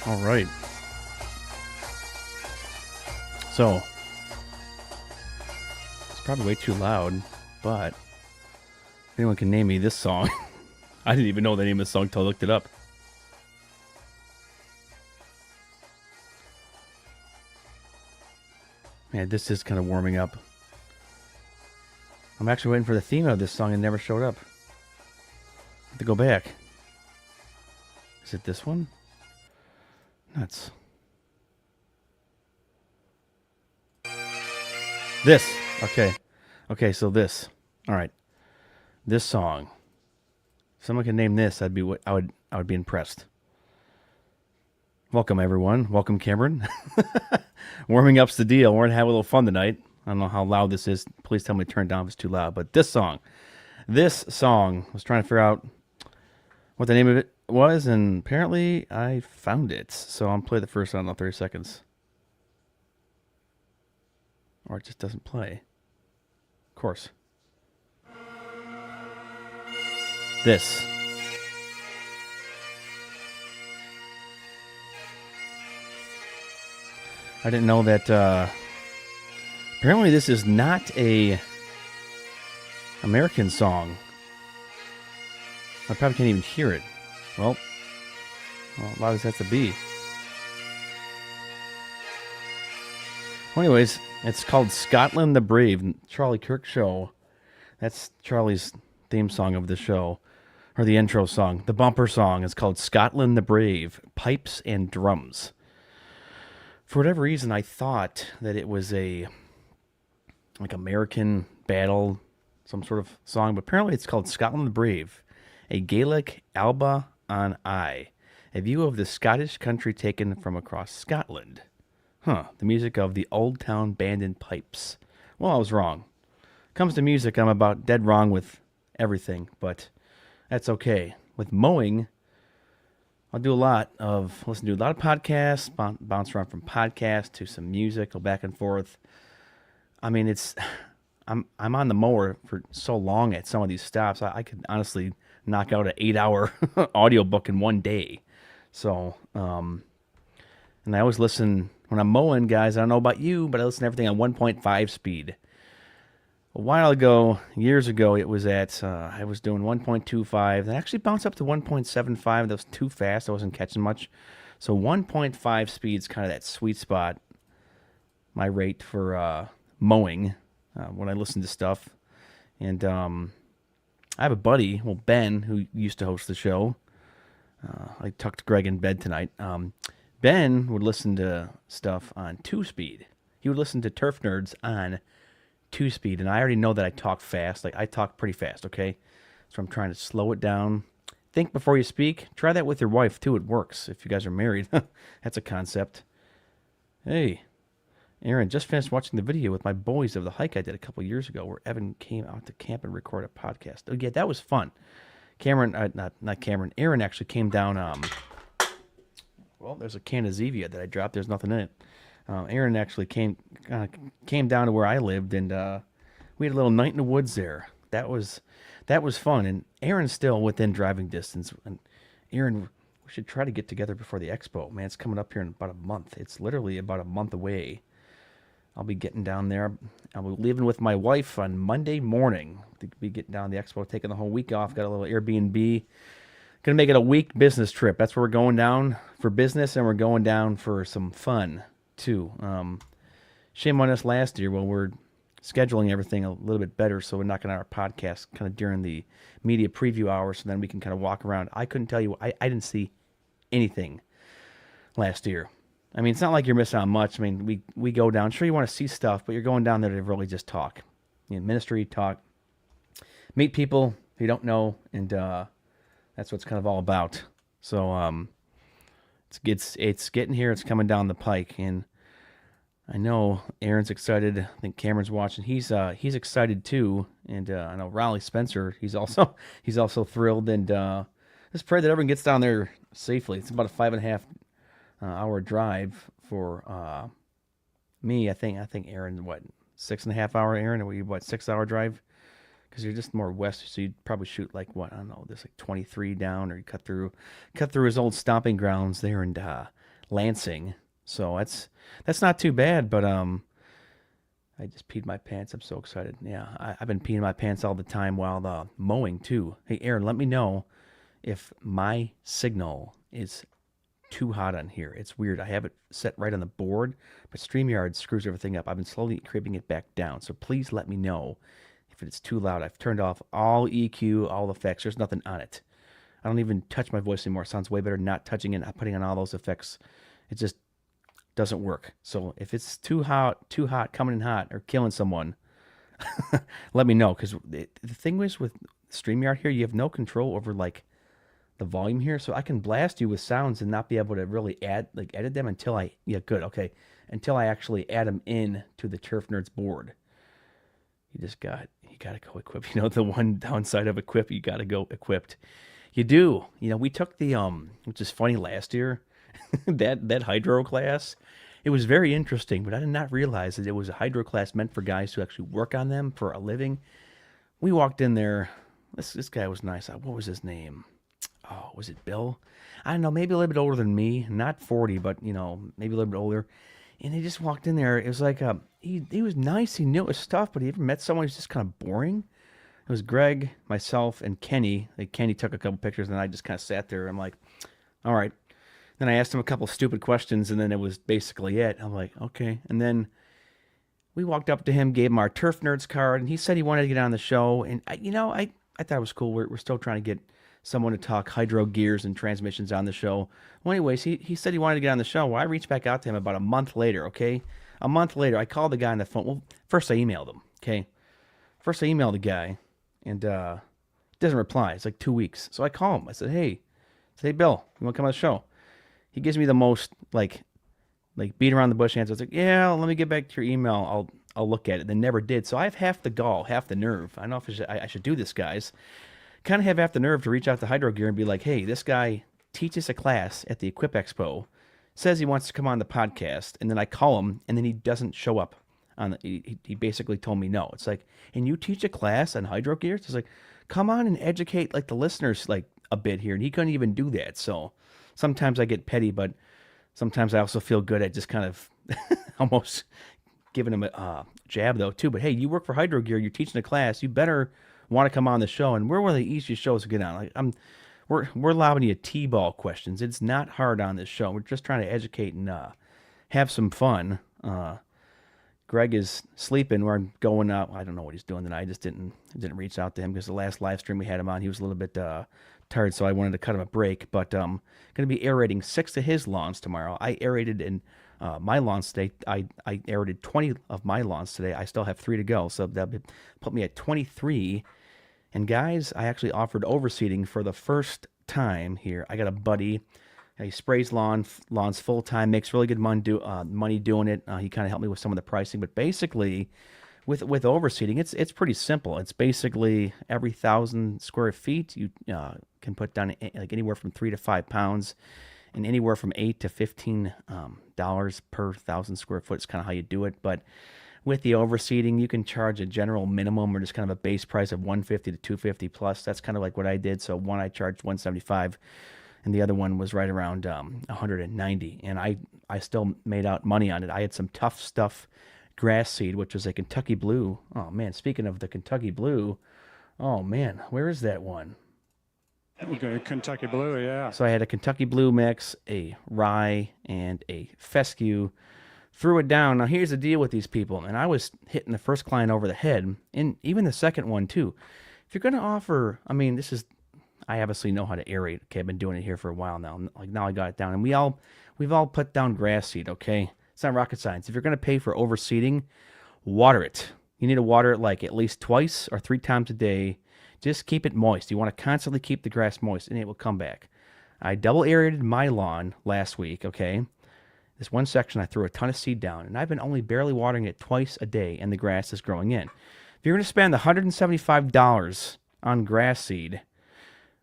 All right. So, it's probably way too loud, but if anyone can name me this song, I didn't even know the name of the song until I looked it up. Man, this is kind of warming up. I'm actually waiting for the theme of this song and it never showed up. I have to go back. Is it this one? Nuts. This. Okay. Okay, so this. All right. This song. If someone can name this, I would be impressed. Welcome everyone. Welcome Cameron. Warming up's the deal. We're gonna have a little fun tonight. I don't know how loud this is. Please tell me to turn it down if it's too loud. But this song, I was trying to figure out what the name of it was, and apparently I found it. So I'm play the first, I don't know, 30 seconds. Or it just doesn't play. Of course. This. I didn't know that. Apparently, this is not a American song. I probably can't even hear it. Well, why does that have to be? Well, anyways, it's called Scotland the Brave, Charlie Kirk Show. That's Charlie's theme song of the show, or the intro song. The bumper song is called Scotland the Brave, Pipes and Drums. For whatever reason, I thought that it was a American battle, some sort of song, but apparently it's called Scotland the Brave, a Gaelic Alba on Eye, a view of the Scottish country taken from across Scotland. The music of the Old Town Band and Pipes. Well, I was wrong. Comes to music, I'm about dead wrong with everything, but that's okay. With mowing, I'll listen to a lot of podcasts, bounce around from podcasts to some music, go back and forth. I mean, I'm on the mower for so long at some of these stops. I could honestly knock out an 8-hour audiobook in one day. So, and I always listen when I'm mowing, guys. I don't know about you, but I listen to everything on 1.5 speed. A while ago, years ago, it was at, I was doing 1.25. That actually bounced up to 1.75. That was too fast. I wasn't catching much. So 1.5 speed is kind of that sweet spot, my rate for mowing when I listen to stuff. And I have a buddy, Ben, who used to host the show. I tucked Greg in bed tonight. Ben would listen to stuff on 2 speed. He would listen to Turf Nerds on 2 speed, and I already know that I talk fast. Like, I talk pretty fast, okay? So I'm trying to slow it down. Think before you speak. Try that with your wife too. It works if you guys are married. That's a concept. Hey, Aaron, just finished watching the video with my boys of the hike I did a couple years ago where Evan came out to camp and record a podcast. Oh yeah, that was fun. Cameron, not Cameron, Aaron actually came down. Well, there's a can of Zevia that I dropped. There's nothing in it. Aaron actually came down to where I lived, and we had a little night in the woods there. That was fun. And Aaron's still within driving distance. And Aaron, we should try to get together before the expo. Man, it's coming up here in about a month. It's literally about a month away. I'll be getting down there. I'll be leaving with my wife on Monday morning to be getting down to the expo, taking the whole week off. Got a little Airbnb. Gonna make it a week business trip. That's where we're going down for business, and we're going down for some fun too. Shame on us last year. Well, we're scheduling everything a little bit better, so we're knocking out our podcast kind of during the media preview hours, so then we can kind of walk around. I couldn't tell you. I didn't see anything last year. I mean, it's not like you're missing out much. I mean, we go down. Sure, you want to see stuff, but you're going down there to really just talk. Ministry talk, meet people you don't know, and that's what it's kind of all about. So it's getting here. It's coming down the pike, and I know Aaron's excited. I think Cameron's watching. He's excited too, and I know Raleigh Spencer. He's also thrilled, and just pray that everyone gets down there safely. It's about a 5.5 hour drive for me. I think Aaron, what, 6.5 hour, Aaron, or what, 6 hour drive? Because you're just more west, so you'd probably shoot like, what, I don't know, there's like 23 down, or you cut through his old stomping grounds there in Lansing. So that's not too bad, but I just peed my pants. I'm so excited. Yeah, I've been peeing my pants all the time while mowing too. Hey, Aaron, let me know if my signal is too hot on here. It's weird. I have it set right on the board, but StreamYard screws everything up. I've been slowly creeping it back down. So please let me know if it's too loud. I've turned off all EQ, all effects. There's nothing on it. I don't even touch my voice anymore. It sounds way better not touching it, not putting on all those effects. It just doesn't work. So if it's too hot, coming in hot, or killing someone, let me know. Because the thing is with StreamYard here, you have no control over like the volume here, so I can blast you with sounds and not be able to really edit them until until I actually add them in to the Turf Nerds board. You gotta go equipped. You know, the one downside of equip, you gotta go equipped. You do. You know, we took the which is funny, last year, that hydro class. It was very interesting, but I did not realize that it was a hydro class meant for guys who actually work on them for a living. We walked in there. This guy was nice. What was his name? Oh, was it Bill? I don't know, maybe a little bit older than me, not 40, but you know, maybe a little bit older. And he just walked in there. It was like he was nice. He knew his stuff, but he ever met someone who's just kind of boring? It was Greg, myself, and Kenny. Like, Kenny took a couple pictures, and I just kind of sat there. I'm like, all right. Then I asked him a couple stupid questions, and then it was basically it. I'm like, okay. And then we walked up to him, gave him our Turf Nerds card, and he said he wanted to get on the show. And I thought it was cool. We're still trying to get someone to talk hydro gears and transmissions on the show. Well, anyways, he said he wanted to get on the show. Well, I reached back out to him about a month later, okay? A month later, I called the guy on the phone. Well, first I emailed him, okay? First I emailed the guy, and doesn't reply. It's like 2 weeks. So I call him. I said, hey, Bill, you want to come on the show? He gives me the most, like beat around the bush answer. It's like, yeah, let me get back to your email. I'll look at it. They never did. So I have half the gall, half the nerve. I don't know if I should do this, guys. Kind of have half the nerve to reach out to Hydro Gear and be like, hey, this guy teaches a class at the Equip Expo, says he wants to come on the podcast, and then I call him, and then he doesn't show up. He basically told me no. It's like, and you teach a class on Hydro Gears? It's like, come on and educate like the listeners like a bit here, and he couldn't even do that. So sometimes I get petty, but sometimes I also feel good at just kind of almost giving him a jab though too. But hey, you work for Hydro Gear, you're teaching a class, you better want to come on the show, and we're one of the easiest shows to get on. Like we're lobbing you T-ball questions. It's not hard on this show. We're just trying to educate and have some fun. Greg is sleeping. We're going out. I don't know what he's doing tonight. I just didn't reach out to him because the last live stream we had him on, he was a little bit tired, so I wanted to cut him a break. But going to be aerating 6 of his lawns tomorrow. I aerated in my lawns today. I aerated 20 of my lawns today. I still have 3 to go, so that put me at 23. And guys, I actually offered overseeding for the first time here. I got a buddy. He sprays lawns full time, makes really good money doing it. He kind of helped me with some of the pricing, but basically, with overseeding, it's pretty simple. It's basically every 1,000 square feet you can put down like anywhere from 3 to 5 pounds, and anywhere from $8 to $15 per 1,000 square foot is kind of how you do it. But with the overseeding, you can charge a general minimum or just kind of a base price of $150 to $250 plus. That's kind of like what I did. So one I charged $175, and the other one was right around $190, and I still made out money on it. I had some Tough Stuff grass seed, which was a Kentucky Blue. Oh man, speaking of the Kentucky Blue, oh man, where is that one? Okay, Kentucky Blue, yeah. So I had a Kentucky Blue mix, a rye, and a fescue. Threw it down. Now here's the deal with these people, and I was hitting the first client over the head, and even the second one too. If you're going to offer, I mean, I obviously know how to aerate. Okay, I've been doing it here for a while now. Like now I got it down, and we've all put down grass seed. Okay, it's not rocket science. If you're going to pay for overseeding, water it. You need to water it like at least twice or 3 times a day. Just keep it moist. You want to constantly keep the grass moist, and it will come back. I double aerated my lawn last week. Okay. This one section, I threw a ton of seed down, and I've been only barely watering it twice a day, and the grass is growing in. If you're going to spend $175 on grass seed,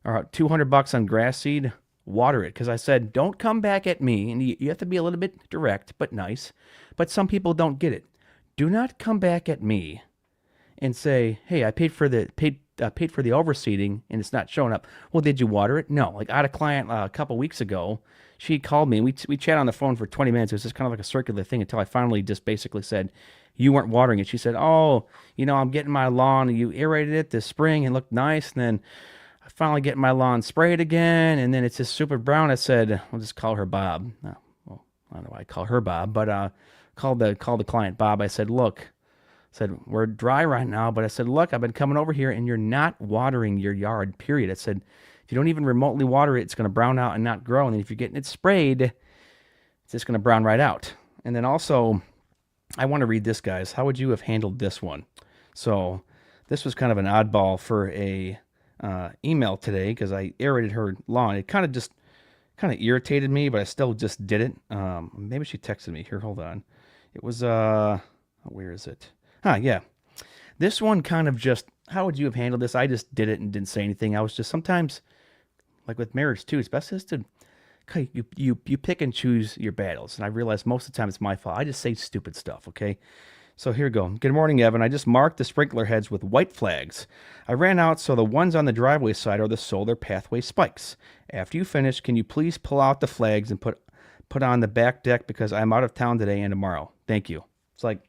or $200 on grass seed, water it. Because I said, don't come back at me, and you have to be a little bit direct, but nice. But some people don't get it. Do not come back at me and say, hey, I paid paid for the overseeding and it's not showing up. Well, did you water it? No. Like I had a client a couple weeks ago. She called me and we chatted on the phone for 20 minutes. It was just kind of like a circular thing until I finally just basically said, you weren't watering it. She said, oh, I'm getting my lawn and you aerated it this spring and it looked nice. And then I finally get my lawn sprayed again. And then it's just super brown. I said, I'll just call her Bob. No, well, I don't know why I call her Bob, but called the client Bob. I said, look, said, we're dry right now, but I said, look, I've been coming over here and you're not watering your yard, period. I said, if you don't even remotely water it, it's going to brown out and not grow. And then if you're getting it sprayed, it's just going to brown right out. And then also, I want to read this, guys. How would you have handled this one? So this was kind of an oddball for a email today because I aerated her lawn. It kind of irritated me, but I still just did it. Maybe she texted me. Here, hold on. It was, where is it? Yeah. This one kind of just, how would you have handled this? I just did it and didn't say anything. I was just sometimes, like with marriage too, it's best just to, okay, you pick and choose your battles. And I realize most of the time it's my fault. I just say stupid stuff, okay? So here we go. Good morning, Evan. I just marked the sprinkler heads with white flags. I ran out, so the ones on the driveway side are the solar pathway spikes. After you finish, can you please pull out the flags and put on the back deck because I'm out of town today and tomorrow. Thank you. It's like,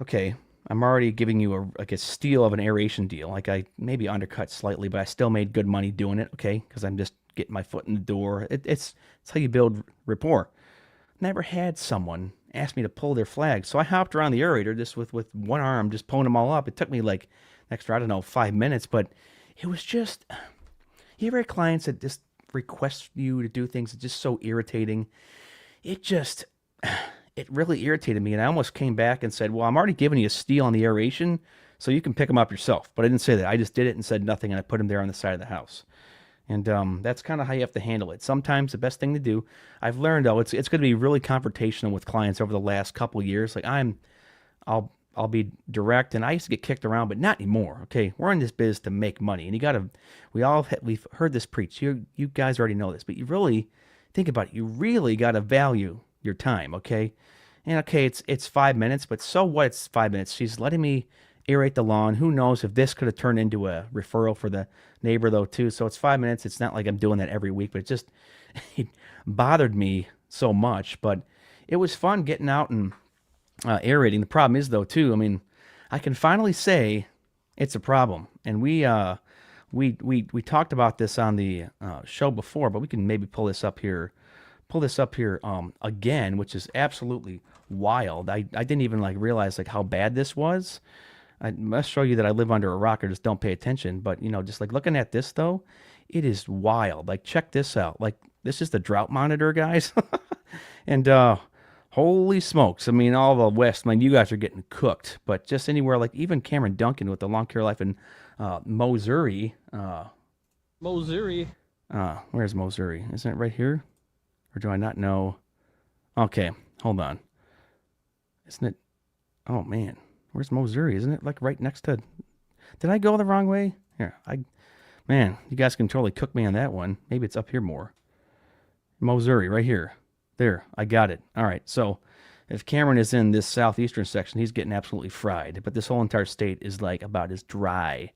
okay, I'm already giving you a steal of an aeration deal. Like I maybe undercut slightly, but I still made good money doing it, okay? Because I'm just getting my foot in the door. It's how you build rapport. Never had someone ask me to pull their flags. So I hopped around the aerator just with one arm, just pulling them all up. It took me like an extra, I don't know, 5 minutes, but it was just, you ever had clients that just request you to do things that's just so irritating? It really irritated me, and I almost came back and said, well, I'm already giving you a steal on the aeration, so you can pick them up yourself. But I didn't say that. I just did it and said nothing, and I put them there on the side of the house. And that's kind of how you have to handle it. Sometimes the best thing to do, I've learned, though, it's going to be really confrontational with clients over the last couple of years. Like I'll be direct, and I used to get kicked around, but not anymore. Okay, we're in this biz to make money, and we've heard this preached. You guys already know this, but you really think about it. You really got to value your time, okay? And okay, it's 5 minutes, but so what? It's 5 minutes. She's letting me aerate the lawn. Who knows if this could have turned into a referral for the neighbor though too. So it's 5 minutes. It's not like I'm doing that every week, but it bothered me so much. But it was fun getting out and aerating. The problem is though too, I mean, I can finally say it's a problem. And we talked about this on the show before, but we can maybe pull this up here again, which is absolutely wild. I didn't even realize how bad this was. I must show you that I live under a rock or just don't pay attention. But just looking at this though, it is wild. Check this out. This is the drought monitor, guys. And holy smokes. I mean, all the West, you guys are getting cooked. But just anywhere, even Cameron Duncan with the Lawn Care Life in Missouri. Where's Missouri? Isn't it right here? Or do I not know? Okay, hold on. Isn't it? Oh, man. Where's Missouri? Isn't it right next to... Did I go the wrong way? Here, man, you guys can totally cook me on that one. Maybe it's up here more. Missouri, right here. There, I got it. All right, so if Cameron is in this southeastern section, he's getting absolutely fried. But this whole entire state is about as dry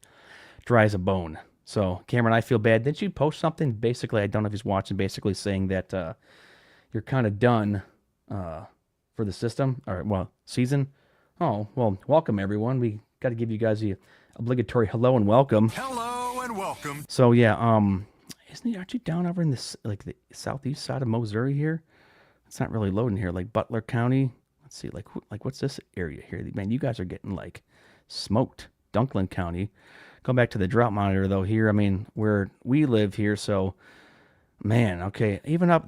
as a bone. So, Cameron, I feel bad. Didn't you post something? Basically, I don't know if he's watching, basically saying that you're kind of done for the system, or, season. Oh, well, welcome, everyone. We got to give you guys the obligatory hello and welcome. Hello and welcome. So, yeah, aren't you down over in this, the southeast side of Missouri here? It's not really loading here, Butler County. Let's see, what's this area here? Man, you guys are getting, smoked. Dunklin County. Go back to the drought monitor though here. I mean, where we live here, so man, okay, even up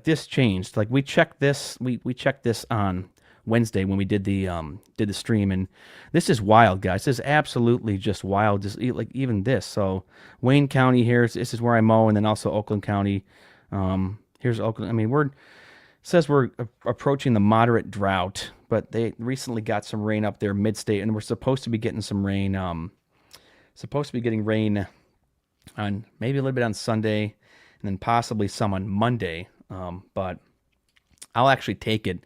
this changed. We checked this. We checked this on Wednesday when we did the stream, and this is wild, guys. This is absolutely just wild. Just even this. So Wayne County here. This is where I mow, and then also Oakland County. Here's Oakland. I mean, it says we're approaching the moderate drought, but they recently got some rain up there mid-state, and we're supposed to be getting some rain. Supposed to be getting rain on maybe a little bit on Sunday, and then possibly some on Monday. But I'll actually take it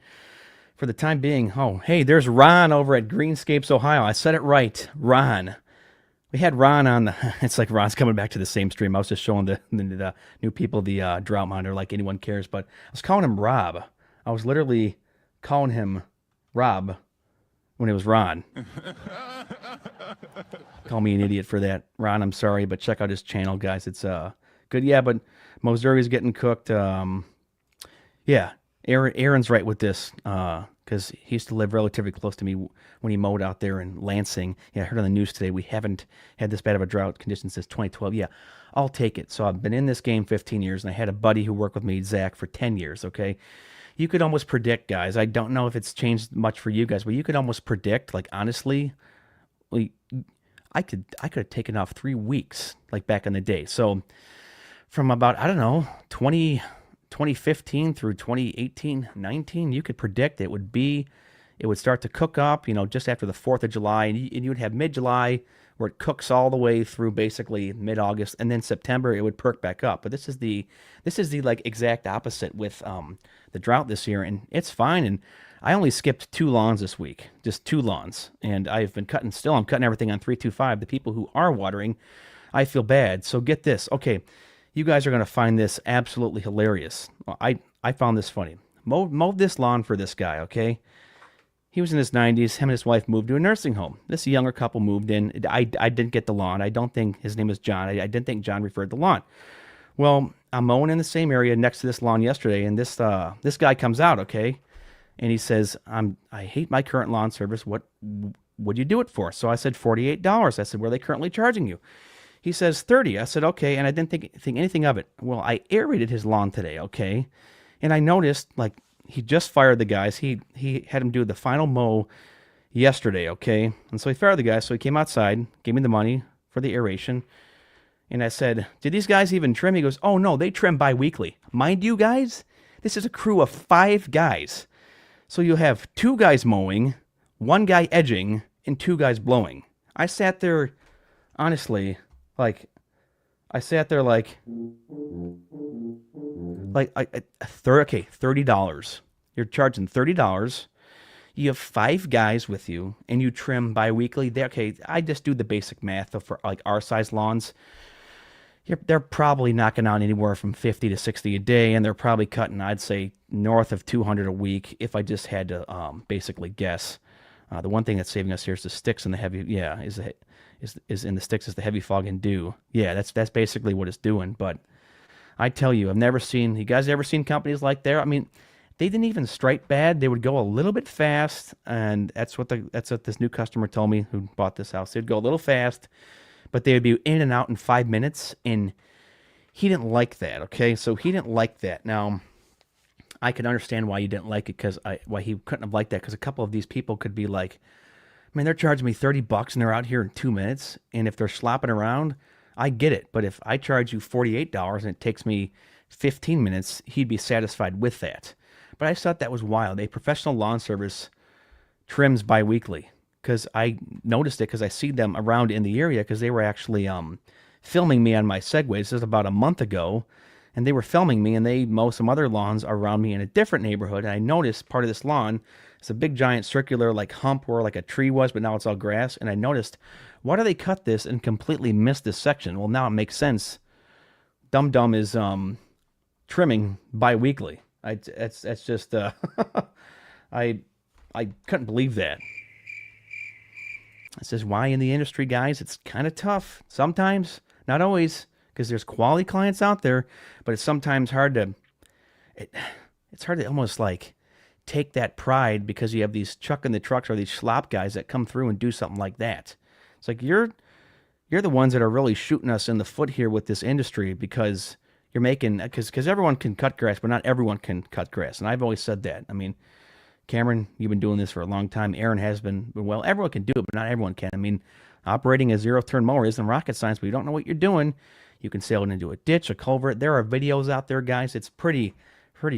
for the time being. Oh, hey, there's Ron over at Greenscapes, Ohio. I said it right, Ron. We had Ron on the. It's like Ron's coming back to the same stream. I was just showing the new people the drought monitor, like anyone cares. But I was calling him Rob. I was literally calling him Rob when it was Ron. Call me an idiot for that, Ron. I'm sorry, but check out his channel, guys. It's good. Yeah, but Missouri's getting cooked. Yeah, Aaron's right with this because he used to live relatively close to me when he mowed out there in Lansing. Yeah, I heard on the news today we haven't had this bad of a drought condition since 2012. Yeah, I'll take it. So I've been in this game 15 years, and I had a buddy who worked with me, Zach, for 10 years, okay? You could almost predict, guys. I don't know if it's changed much for you guys, but you could almost predict, like, honestly, like, I could have taken off 3 weeks, like back in the day. So from about, I don't know, 2015 through 2018, 19, you could predict it would start to cook up, just after the 4th of July, and you would have mid-July where it cooks all the way through basically mid-August, and then September it would perk back up. But this is the like exact opposite with the drought this year, and it's fine. And I only skipped 2 lawns this week, just 2 lawns, and I'm cutting everything on 325. The people who are watering, I feel bad. So get this, okay. You guys are going to find this absolutely hilarious. Well, I found this funny. Mowed this lawn for this guy, okay? He was in his 90s. Him and his wife moved to a nursing home. This younger couple moved in. I didn't get the lawn. I don't think his name is John. I didn't think John referred to the lawn. Well, I'm mowing in the same area next to this lawn yesterday, and this guy comes out, okay? And he says, I hate my current lawn service. What would you do it for? So I said $48. I said, what are they currently charging you? He says 30. I said, okay, and I didn't think anything of it. Well, I aerated his lawn today, okay? And I noticed, like, he just fired the guys. He had him do the final mow yesterday, okay? And so he fired the guys, so he came outside, gave me the money for the aeration, and I said, did these guys even trim? He goes, oh, no, they trim bi-weekly. Mind you, guys, this is a crew of 5 guys. So you have 2 guys mowing, 1 guy edging, and 2 guys blowing. I sat there, honestly... $30. You're charging $30. You have 5 guys with you, and you trim bi-weekly. Okay, I just do the basic math for like our size lawns. They're probably knocking out anywhere from 50 to 60 a day, and they're probably cutting, I'd say, north of 200 a week if I just had to basically guess. The one thing that's saving us here is the sticks and the heavy, is in the sticks is the heavy fog and dew. Yeah, that's basically what it's doing. But I tell you, you guys ever seen companies like there? I mean, they didn't even strike bad. They would go a little bit fast, and that's what this new customer told me who bought this house. They'd go a little fast, but they would be in and out in 5 minutes, and he didn't like that, okay? So he didn't like that. Now, I can understand why you didn't like it, why he couldn't have liked that, because a couple of these people could be like, man, they're charging me $30 and they're out here in 2 minutes. And if they're slopping around, I get it. But if I charge you $48 and it takes me 15 minutes, he'd be satisfied with that. But I thought that was wild. A professional lawn service trims bi-weekly, because I noticed it because I see them around in the area because they were actually filming me on my Segway. This is about a month ago. And they were filming me, and they mow some other lawns around me in a different neighborhood. And I noticed part of this lawn, it's a big giant circular like hump where like a tree was, but now it's all grass. And I noticed, why do they cut this and completely miss this section? Well, now it makes sense. Dum Dum is trimming bi-weekly. That's just I couldn't believe that. It says, why in the industry, guys? It's kind of tough sometimes, not always, because there's quality clients out there, but it's sometimes hard to almost like take that pride because you have these chuck in the trucks or these schlop guys that come through and do something like that. It's like you're the ones that are really shooting us in the foot here with this industry, because you're making, because everyone can cut grass, but not everyone can cut grass. And I've always said that. I mean, Cameron, you've been doing this for a long time. Aaron has been. Well, everyone can do it, but not everyone can. I mean, operating a zero-turn mower isn't rocket science, but you don't know what you're doing. You can sail it into a ditch, a culvert. There are videos out there, guys. It's pretty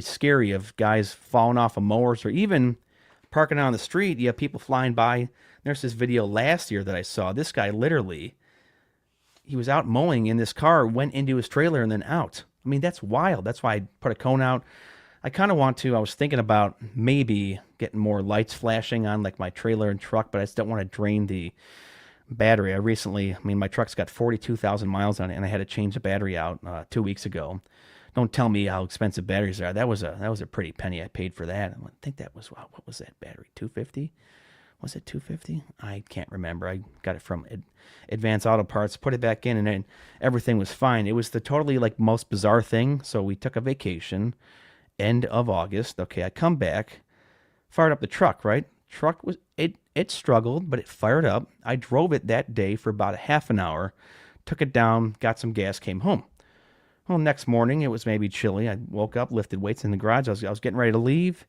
scary of guys falling off of mowers, or even parking on the street. You have people flying by. There's this video last year that I saw. This guy literally, he was out mowing in this car, went into his trailer, and then out. I mean, that's wild. That's why I put a cone out. I was thinking about maybe getting more lights flashing on like my trailer and truck, but I just don't want to drain the battery. My truck's got 42,000 miles on it, and I had to change the battery out 2 weeks ago. Don't tell me how expensive batteries are. That was a pretty penny I paid for that. I think that was, wow, what was that battery? 250? Was it 250? I can't remember. I got it from Advanced Auto Parts, put it back in, and then everything was fine. It was the totally like most bizarre thing. So we took a vacation, end of August. Okay, I come back, fired up the truck, right? Truck was it struggled, but it fired up. I drove it that day for about a half an hour, took it down, got some gas, came home. Well, next morning it was maybe chilly. I woke up, lifted weights in the garage. I was getting ready to leave,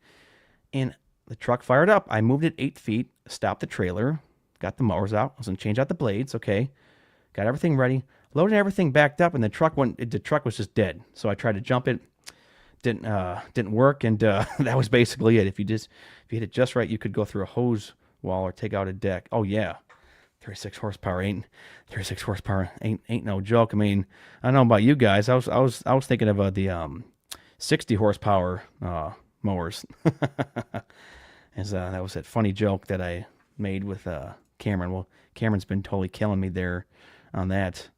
and the truck fired up. I moved it 8 feet, stopped the trailer, got the mowers out. I was gonna change out the blades. Okay, got everything ready, loaded everything backed up, and the truck was just dead. So I tried to jump it, didn't work, and that was basically it. If you hit it just right, you could go through a hose wall or take out a deck. Oh yeah, 36 horsepower ain't no joke. I mean, I don't know about you guys. I was thinking of the 60 horsepower mowers. That was that funny joke that I made with Cameron. Well, Cameron's been totally killing me there on that.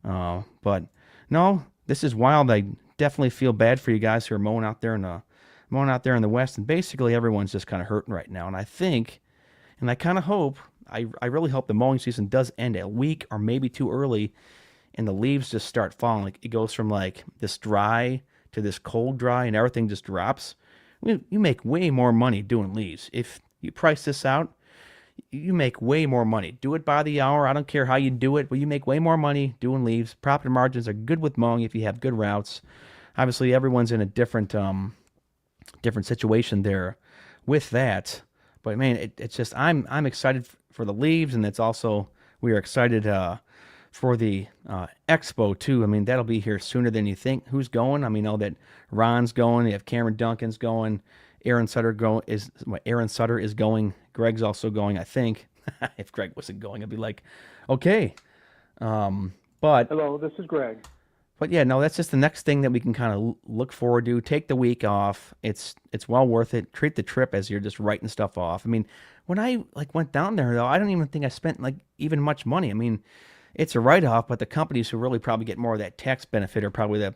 But no, this is wild. I definitely feel bad for you guys who are mowing out there in the West, and basically everyone's just kind of hurting right now. And I think, and I kind of hope, I really hope the mowing season does end a week or maybe too early, and the leaves just start falling. Like it goes from like this dry to this cold dry, and everything just drops. You make way more money doing leaves. If you price this out, you make way more money. Do it by the hour. I don't care how you do it, but you make way more money doing leaves. Profit margins are good with mowing if you have good routes. Obviously, everyone's in a different situation there with that. But man, it's just I'm excited for the leaves, and it's also we are excited for the expo too. I mean, that'll be here sooner than you think. Who's going? I mean, know that Ron's going. You have Cameron Duncan's going. Aaron Sutter is going. Greg's also going, I think. If Greg wasn't going, I'd be like, okay. But Hello, this is Greg. But yeah, no, that's just the next thing that we can kind of look forward to. Take the week off. It's well worth it. Treat the trip as you're just writing stuff off. I mean, when I went down there though, I don't even think I spent even much money. I mean, it's a write off, but the companies who really probably get more of that tax benefit are probably the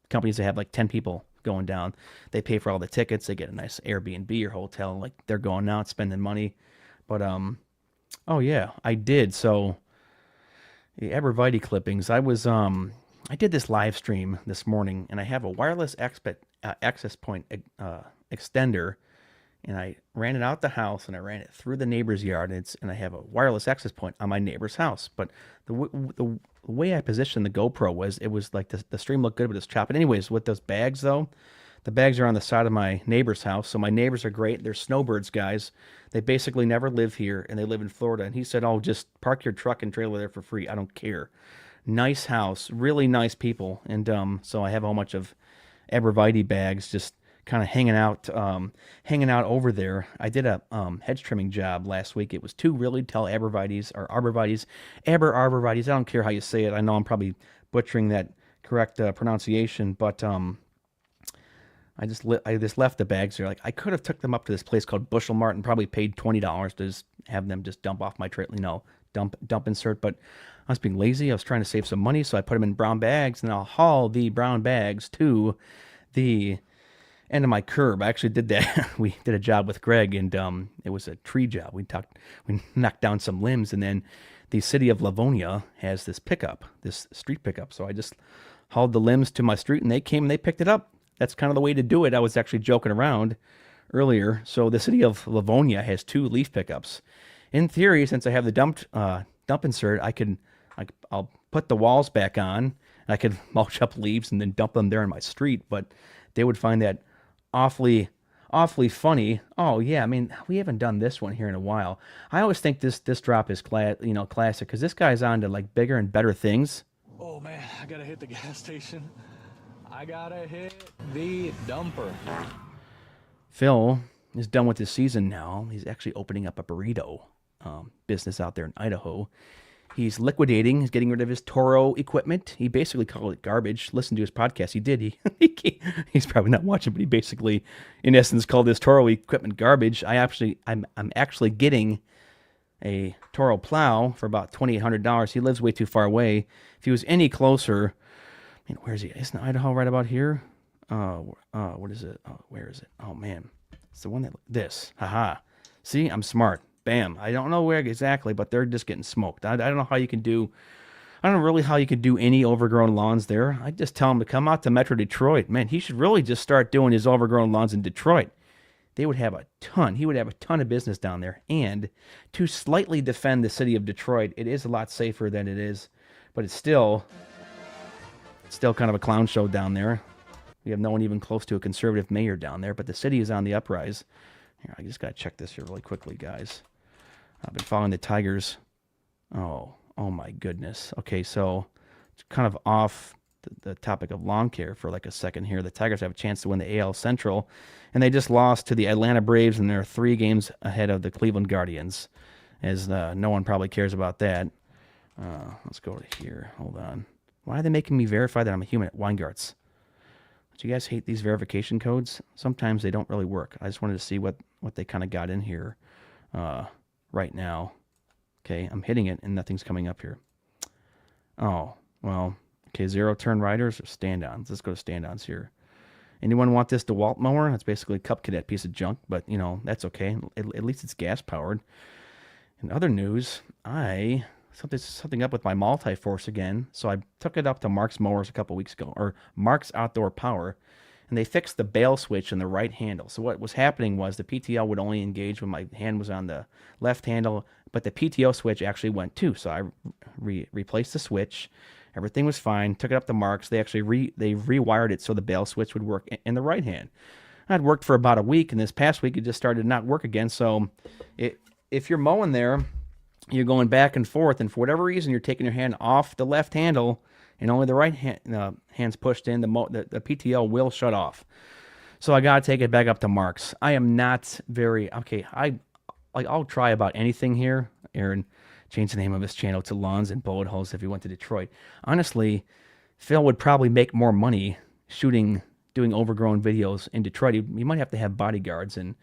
companies that have 10 people going down. They pay for all the tickets. They get a nice Airbnb or hotel. They're going out spending money. But oh yeah, I did. So the Abervite clippings. I did this live stream this morning, and I have a wireless access point extender, and I ran it out the house, and I ran it through the neighbor's yard, and I have a wireless access point on my neighbor's house. But the way I positioned the GoPro was like the stream looked good, but it's chopping. Anyways, with those bags though, the bags are on the side of my neighbor's house, so my neighbors are great. They're snowbirds guys. They basically never live here, and they live in Florida. And he said, "Oh, just park your truck and trailer there for free. I don't care." Nice house, really nice people, and so I have a whole bunch of Abervite bags just kind of hanging out over there. I did a hedge trimming job last week. It was two really tall arborvitaes. I don't care how you say it. I know I'm probably butchering that correct pronunciation, but I just left the bags there. I could have took them up to this place called Bushel Mart and probably paid $20 to just have them just dump off my trailer, dump insert, but I was being lazy. I was trying to save some money, so I put them in brown bags, and I'll haul the brown bags to the end of my curb. I actually did that. We did a job with Greg, and it was a tree job. We knocked down some limbs, and then the city of Livonia has this street pickup. So I just hauled the limbs to my street, and they came and they picked it up. That's kind of the way to do it. I was actually joking around earlier. So the city of Livonia has 2 leaf pickups. In theory, since I have the dump insert, I'll put the walls back on, and I could mulch up leaves and then dump them there in my street, but they would find that awfully funny. Oh yeah, I mean, we haven't done this one here in a while. I always think this drop is classic, because this guy's on to bigger and better things. Oh man, I gotta hit the gas station. I gotta hit the dumper. Phil is done with his season now. He's actually opening up a burrito business out there in Idaho. He's liquidating. He's getting rid of his Toro equipment. He basically called it garbage. Listen to his podcast. He did. He's probably not watching, but he basically, in essence, called his Toro equipment garbage. I'm actually getting a Toro plow for about $2,800. He lives way too far away. If he was any closer, I mean, where is he? Isn't Idaho right about here? What is it? Oh, where is it? Oh man, it's the one that this. Haha. See, I'm smart. Bam. I don't know where exactly, but they're just getting smoked. I don't know how you can do. I don't know really how you could do any overgrown lawns there. I just tell him to come out to Metro Detroit. Man, he should really just start doing his overgrown lawns in Detroit. They would have a ton. He would have a ton of business down there. And to slightly defend the city of Detroit, it is a lot safer than it is, but it's still kind of a clown show down there. We have no one even close to a conservative mayor down there, but the city is on the uprise. Here, I just got to check this here really quickly, guys. I've been following the Tigers. Oh my goodness. Okay, so it's kind of off the topic of lawn care for like a second here. The Tigers have a chance to win the AL Central, and they just lost to the Atlanta Braves, and they're 3 games ahead of the Cleveland Guardians, as no one probably cares about that. Let's go to here. Hold on. Why are they making me verify that I'm a human at Weingarts? Do you guys hate these verification codes? Sometimes they don't really work. I just wanted to see what they kind of got in here right now. Okay, I'm hitting it and nothing's coming up here. Oh, well, okay, 0-turn riders or stand-ons. Let's go to stand-ons here. Anyone want this DeWalt mower? It's basically a Cup Cadet piece of junk, but, you know, that's okay. At least it's gas-powered. In other news, something up with my multi-force again. So I took it up to Mark's Mowers a couple weeks ago, or Mark's Outdoor Power, and they fixed the bail switch in the right handle. So what was happening was the PTO would only engage when my hand was on the left handle, but the PTO switch actually went too. So I replaced the switch. Everything was fine. Took it up to Mark's. They actually they rewired it so the bail switch would work in the right hand. I'd worked for about a week, and this past week it just started to not work again. So if you're mowing there, you're going back and forth, and for whatever reason you're taking your hand off the left handle and only the right hand's pushed in, the PTO will shut off. So I got to take it back up to Mark's. I am not very okay. I'll try about anything here. Aaron changed the name of his channel to Lawns and Bullet Holes if he went to Detroit. Honestly, Phil would probably make more money doing overgrown videos in Detroit. You might have to have bodyguards in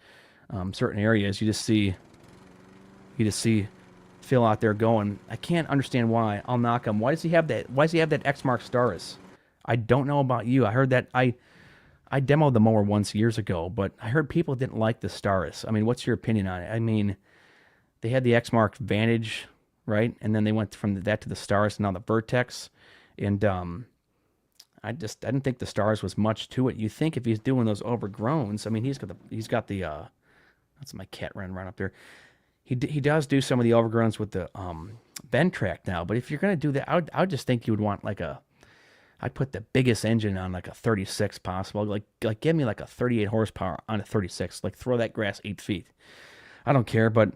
certain areas. You just see Phil out there going. I can't understand why. I'll knock him. Why does he have that? Why does he have that Exmark Staris? I don't know about you. I heard that I demoed the mower once years ago, but I heard people didn't like the Staris. I mean, what's your opinion on it? I mean, they had the Exmark Vantage, right? And then they went from that to the Staris, and now the Vertex. And I didn't think the Staris was much to it. You think if he's doing those overgrowns, I mean, he's got the that's my cat running around up there. He does do some of the overgrowns with the bend track now, but if you're going to do that, I would just think you would want I'd put the biggest engine on like a 36 possible, like give me like a 38 horsepower on a 36, like throw that grass 8 feet. I don't care, but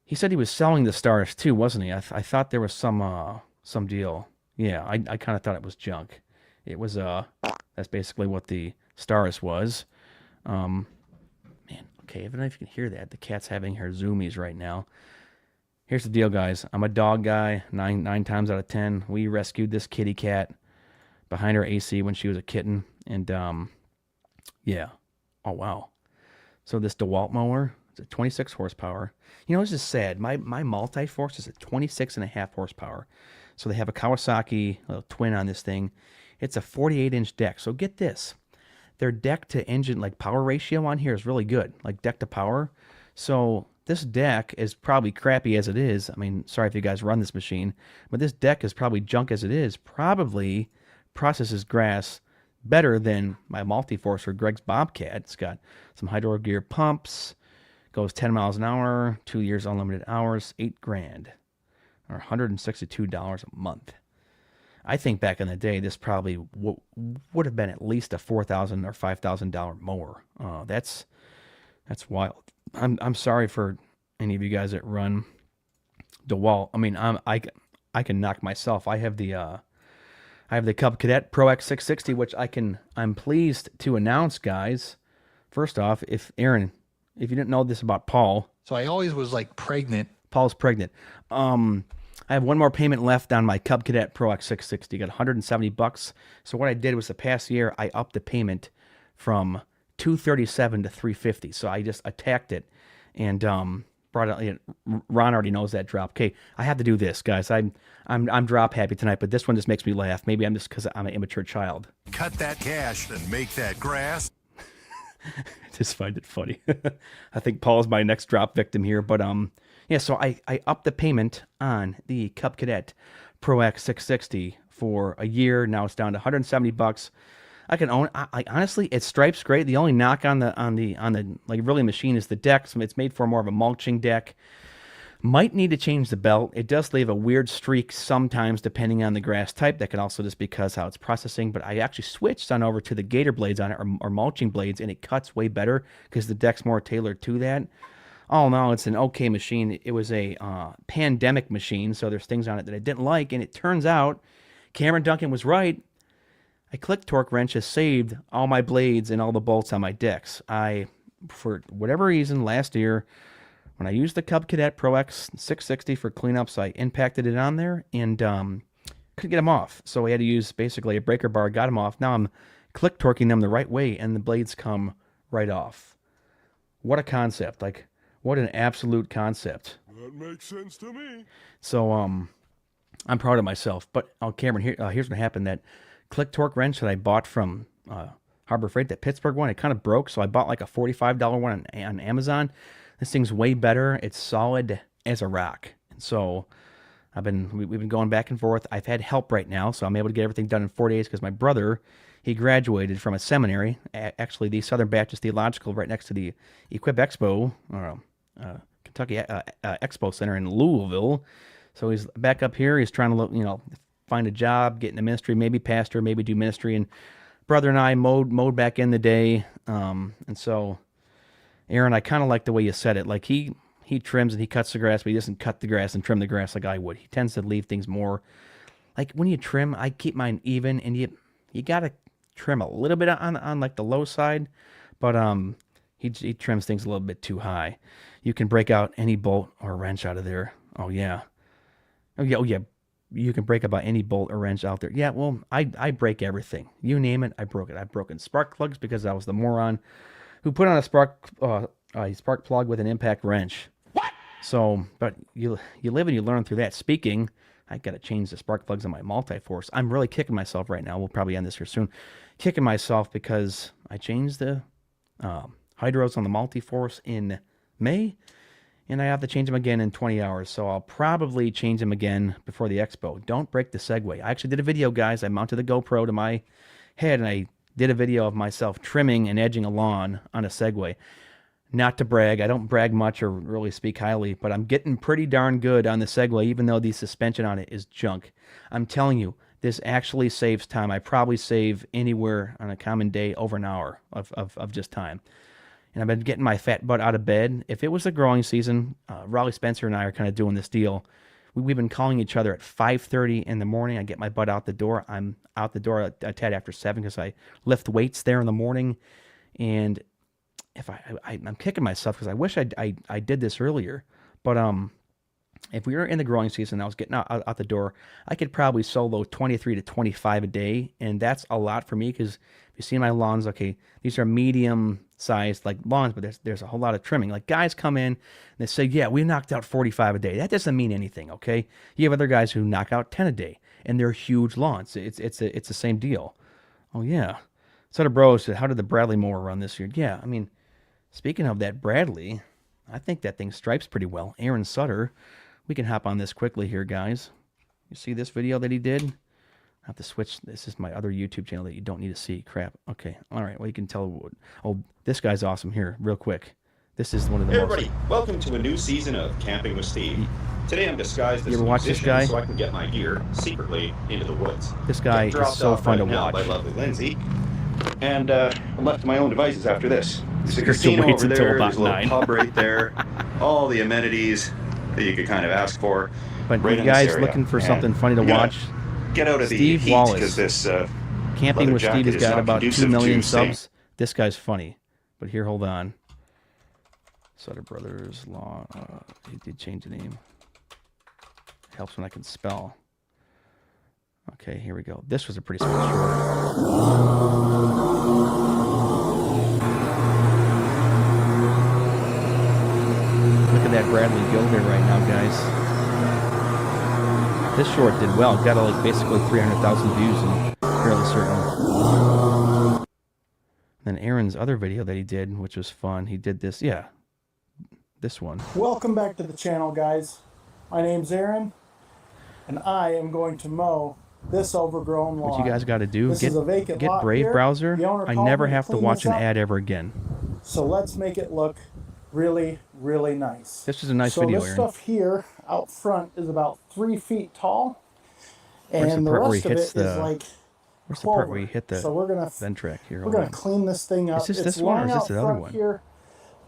he said he was selling the Staris too, wasn't he? I thought there was some deal. Yeah, I kind of thought it was junk. It was that's basically what the Staris was. Man. Okay, I don't know if you can hear that. The cat's having her zoomies right now. Here's the deal, guys. I'm a dog guy. Nine times out of 10, we rescued this kitty cat behind her AC when she was a kitten. And, yeah. Oh, wow. So this DeWalt mower, it's a 26 horsepower. You know, this is sad. My multi-force is a 26.5 horsepower. So they have a Kawasaki twin on this thing. It's a 48-inch deck. So get this. Their deck to engine, like power ratio on here is really good, like deck to power. So this deck is probably crappy as it is. I mean, sorry if you guys run this machine, but this deck is probably junk as it is. Probably processes grass better than my multi-force or Greg's Bobcat. It's got some hydro gear pumps, goes 10 miles an hour, 2 years unlimited hours, $8,000 or $162 a month. I think back in the day, this probably would have been at least a $4,000 or $5,000 mower. That's wild. I'm sorry for any of you guys that run DeWalt. I mean, I can knock myself. I have the Cub Cadet Pro X660, which I'm pleased to announce, guys. First off, if you didn't know this about Paul, so I always was like pregnant. Paul's pregnant. I have one more payment left on my Cub Cadet Pro X660. Got $170. So what I did was the past year I upped the payment from $237 to $350. So I just attacked it and brought out. Ron already knows that drop. Okay, I have to do this, guys. I'm drop happy tonight, but this one just makes me laugh. Maybe I'm just because I'm an immature child. Cut that cash and make that grass. Just find it funny. I think Paul's my next drop victim here, but yeah. So I upped the payment on the Cub Cadet Pro X 660 for a year. Now it's down to $170. I can own. I honestly, it stripes great. The only knock on the like really machine is the deck. So it's made for more of a mulching deck. Might need to change the belt. It does leave a weird streak sometimes depending on the grass type. That could also just be because how it's processing. But I actually switched on over to the gator blades on it or mulching blades, and it cuts way better because the deck's more tailored to that. All in all, it's an okay machine. It was a pandemic machine, so there's things on it that I didn't like. And it turns out Cameron Duncan was right. A click torque wrench has saved all my blades and all the bolts on my decks. For whatever reason, last year, when I used the Cub Cadet Pro X 660 for cleanups, I impacted it on there and couldn't get them off. So I had to use basically a breaker bar, got them off. Now I'm click torquing them the right way, and the blades come right off. What a concept. Like, what an absolute concept. That makes sense to me. So I'm proud of myself. But, Cameron, here's what happened. That click torque wrench that I bought from Harbor Freight, that Pittsburgh one, it kind of broke, so I bought like a $45 one on Amazon. This thing's way better. It's solid as a rock. And so we've been going back and forth. I've had help right now, so I'm able to get everything done in 4 days because my brother, he graduated from a seminary, actually the Southern Baptist Theological, right next to the Equip Expo, Kentucky Expo Center in Louisville. So he's back up here. He's trying to look, find a job, get in the ministry, maybe pastor, maybe do ministry. And brother and I mowed back in the day. And so, Aaron, I kind of like the way you said it. Like he trims and he cuts the grass, but he doesn't cut the grass and trim the grass like I would. He tends to leave things more like when you trim. I keep mine even, and you got to trim a little bit on like the low side, but he trims things a little bit too high. You can break out any bolt or wrench out of there. Oh yeah. You can break about any bolt or wrench out there. Yeah, well, I break everything. You name it, I broke it. I've broken spark plugs because I was the moron who put on a spark plug with an impact wrench. What? So, but you live and you learn through that. Speaking, I got to change the spark plugs on my Multi-Force. I'm really kicking myself right now. We'll probably end this here soon. Kicking myself because I changed the hydros on the Multi-Force in May, and I have to change them again in 20 hours. So I'll probably change them again before the expo. Don't break the Segway. I actually did a video, guys. I mounted the GoPro to my head, and I did a video of myself trimming and edging a lawn on a Segway. Not to brag. I don't brag much or really speak highly, but I'm getting pretty darn good on the Segway, even though the suspension on it is junk. I'm telling you, this actually saves time. I probably save anywhere on a common day over an hour of just time. And I've been getting my fat butt out of bed. If it was the growing season, Raleigh Spencer and I are kind of doing this deal. We've been calling each other at 5:30 in the morning. I get my butt out the door. I'm out the door a tad after 7 because I lift weights there in the morning. And if I'm kicking myself because I wish I did this earlier. But if we were in the growing season and I was getting out the door, I could probably solo 23 to 25 a day. And that's a lot for me because if you see my lawns, okay, these are medium-sized like lawns, but there's a whole lot of trimming. Like guys come in and they say, yeah, we knocked out 45 a day. That doesn't mean anything, okay? You have other guys who knock out 10 a day, and they're huge lawns. It's the same deal. Oh, yeah. Sutter Bros said, how did the Bradley mower run this year? Yeah, I mean, speaking of that Bradley, I think that thing stripes pretty well. Aaron Sutter. We can hop on this quickly here, guys. You see this video that he did? I have to switch. This is my other YouTube channel that you don't need to see. Crap. Okay. All right. Well, you can tell. Oh, this guy's awesome here. Real quick. This is one of the Hey most... everybody, welcome to a new season of Camping with Steve. Today I'm disguised as You a ever watch this musician guy? so I can get my gear secretly into the woods. This guy Get dropped is so off fun right to now watch. by lovely Lindsay. And I'm left to my own devices after this. There's a Chris casino waits over until there, about there's a little 9. pub right there, all the amenities that you could kind of ask for. But right you in this guys area. looking for And something funny to we gotta watch? Get out of the Steve heat Wallace. because this Camping leather with Steve jacket has is got not about 2 conducive million to staying- subs. This guy's funny. But here, hold on. Sutter Brothers Law. He did change the name. Helps when I can spell. Okay, here we go. This was a pretty small short. Look at that let Bradley go here right now, guys. This short did well. Got like basically 300,000 views, I'm fairly certain. Then Aaron's other video that he did, which was fun, he did this, yeah, this one. Welcome back to the channel, guys. My name's Aaron, and I am going to mow this overgrown lawn. What you guys got to do, This is a vacant get lot Brave here. browser. The owner I called never me to have to clean watch this an up. ad ever again. So let's make it look really, really nice. This is a nice so video, this Aaron. stuff here out front is about 3 feet tall, Where's and the the part where he rest of it hits is the- like Where's the part where clover. you hit the So we're gonna Ventrac here? we're Hold gonna on. clean this thing up. Is this It's this one or long is this out the other front one? Here,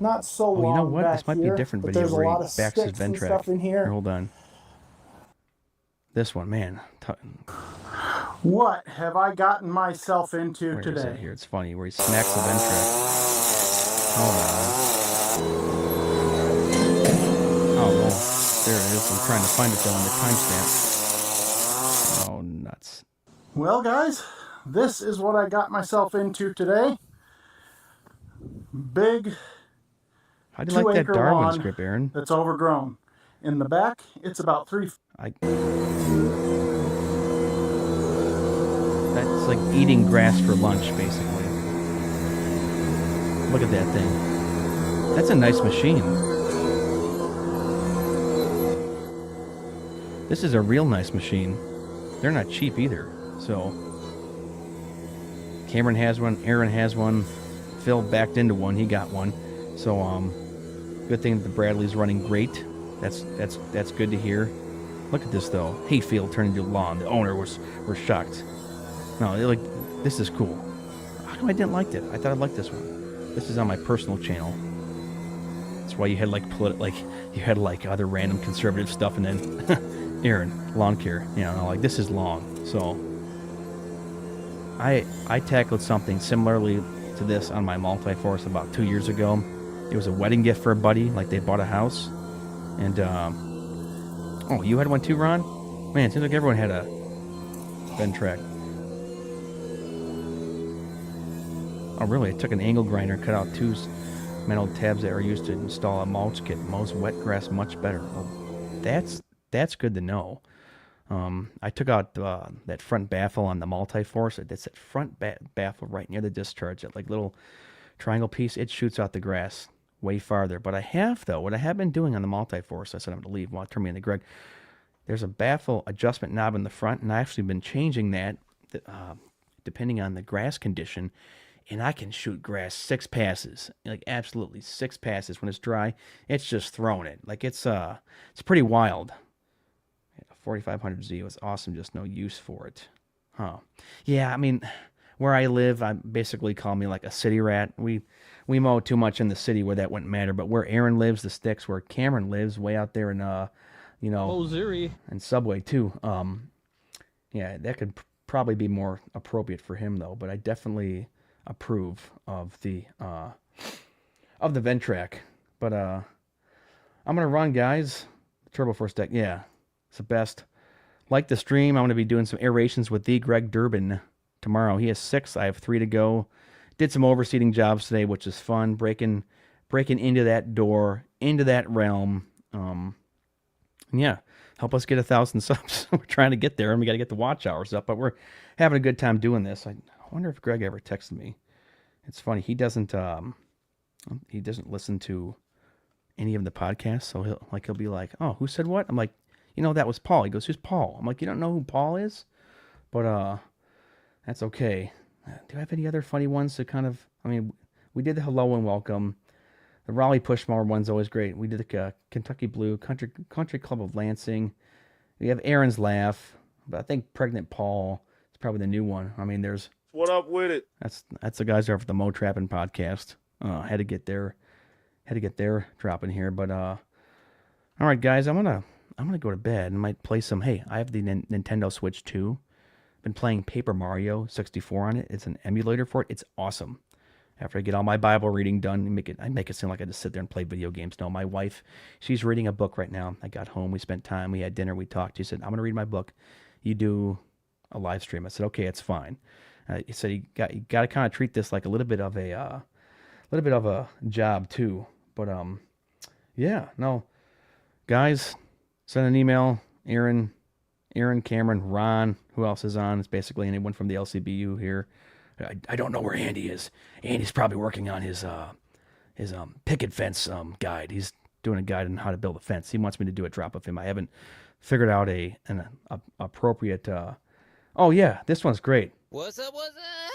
not so Oh, long you know what? back This might be here, a different but video there's a where lot he of backs his sticks and Ventrac. stuff in here. Hold on. This one, man. What have I gotten myself into Where is it today? here? It's funny where he smacks the Ventrac. Hold on. Oh, well, there it is. I'm trying to find it though on the timestamp. Oh, nuts. Well, guys, this is what I got myself into today. Big How do you like that 2-acre Darwin lawn script, Aaron? that's overgrown. In the back, it's about 3 That's like eating grass for lunch, basically. Look at that thing. That's a nice machine. This is a real nice machine. They're not cheap either. So Cameron has one, Aaron has one, Phil backed into one, he got one. So good thing that the Bradley's running great. That's good to hear. Look at this though. Hayfield turned into lawn. The owner was shocked. No, like this is cool. How come I didn't like it? I thought I'd like this one. This is on my personal channel. That's why you had like you had like other random conservative stuff, and then Aaron lawn care. You know, like this is lawn. So I tackled something similarly to this on my multi-force about 2 years ago. It was a wedding gift for a buddy. Like they bought a house, and oh, you had one too, Ron? Man, it seems like everyone had a Ventrac. Oh, really? I took an angle grinder, cut out two metal tabs that are used to install a mulch kit. Mows wet grass much better. Well, that's good to know. I took out that front baffle on the multi-force. That's that front baffle right near the discharge. That like little triangle piece. It shoots out the grass way farther. But what I have been doing on the multi-force, I said I'm going to leave. Well, turn me into Greg. There's a baffle adjustment knob in the front, and I've actually been changing that depending on the grass condition. And I can shoot grass 6 passes, like absolutely 6 passes. When it's dry, it's just throwing it. Like it's pretty wild. 4500Z was awesome, just no use for it. Huh. Yeah, I mean, where I live, I basically call me like a city rat. We mow too much in the city where that wouldn't matter. But where Aaron lives, the sticks, where Cameron lives, way out there in Missouri. and Subway too. Yeah, that could probably be more appropriate for him though. But I definitely approve of the Ventrac. But I'm gonna run, guys. Turbo Force deck, yeah, it's the best. Like the stream, I'm gonna be doing some aerations with the Greg Durbin tomorrow. He has 6, I have 3 to go. Did some overseeding jobs today, which is fun. Breaking into that door, into that realm. Yeah, help us get 1,000 subs. We're trying to get there, and we got to get the watch hours up. But we're having a good time doing this. I wonder if Greg ever texted me. It's funny, he doesn't listen to any of the podcasts, so he'll be like, "Oh, who said what?" I'm like, that was Paul. He goes, "Who's Paul?" I'm like, "You don't know who Paul is?" But that's okay. Do I have any other funny ones to kind of? I mean, we did the hello and welcome. The Raleigh Pushmower one's always great. We did the Kentucky Blue Country Club of Lansing. We have Aaron's Laugh, but I think Pregnant Paul is probably the new one. I mean, there's What up with it? that's the guys over at the Mo Trapping podcast. Had to get their drop in here, but all right, guys, I'm gonna go to bed and might play some. Hey, I have the Nintendo Switch 2. Been playing Paper Mario 64 on it. It's an emulator for it. It's awesome. After I get all my Bible reading done, I make it seem like I just sit there and play video games. No, my wife, she's reading a book right now. I got home, we spent time, we had dinner, we talked. She said, "I'm gonna read my book. You do a live stream." I said, "Okay, it's fine." He said, "You got to kind of treat this like a little bit of a job too." But yeah, no, guys, send an email. Aaron, Cameron, Ron, who else is on? It's basically anyone from the LCBU here. I don't know where Andy is. Andy's probably working on his picket fence guide. He's doing a guide on how to build a fence. He wants me to do a drop of him. I haven't figured out an appropriate. Oh yeah, this one's great. What's up? What's up?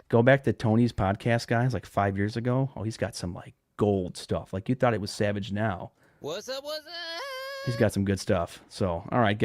Go back to Tony's podcast, guys, like 5 years ago. Oh, he's got some like gold stuff. Like you thought it was Savage now. What's up? What's up? He's got some good stuff. So, all right, guys.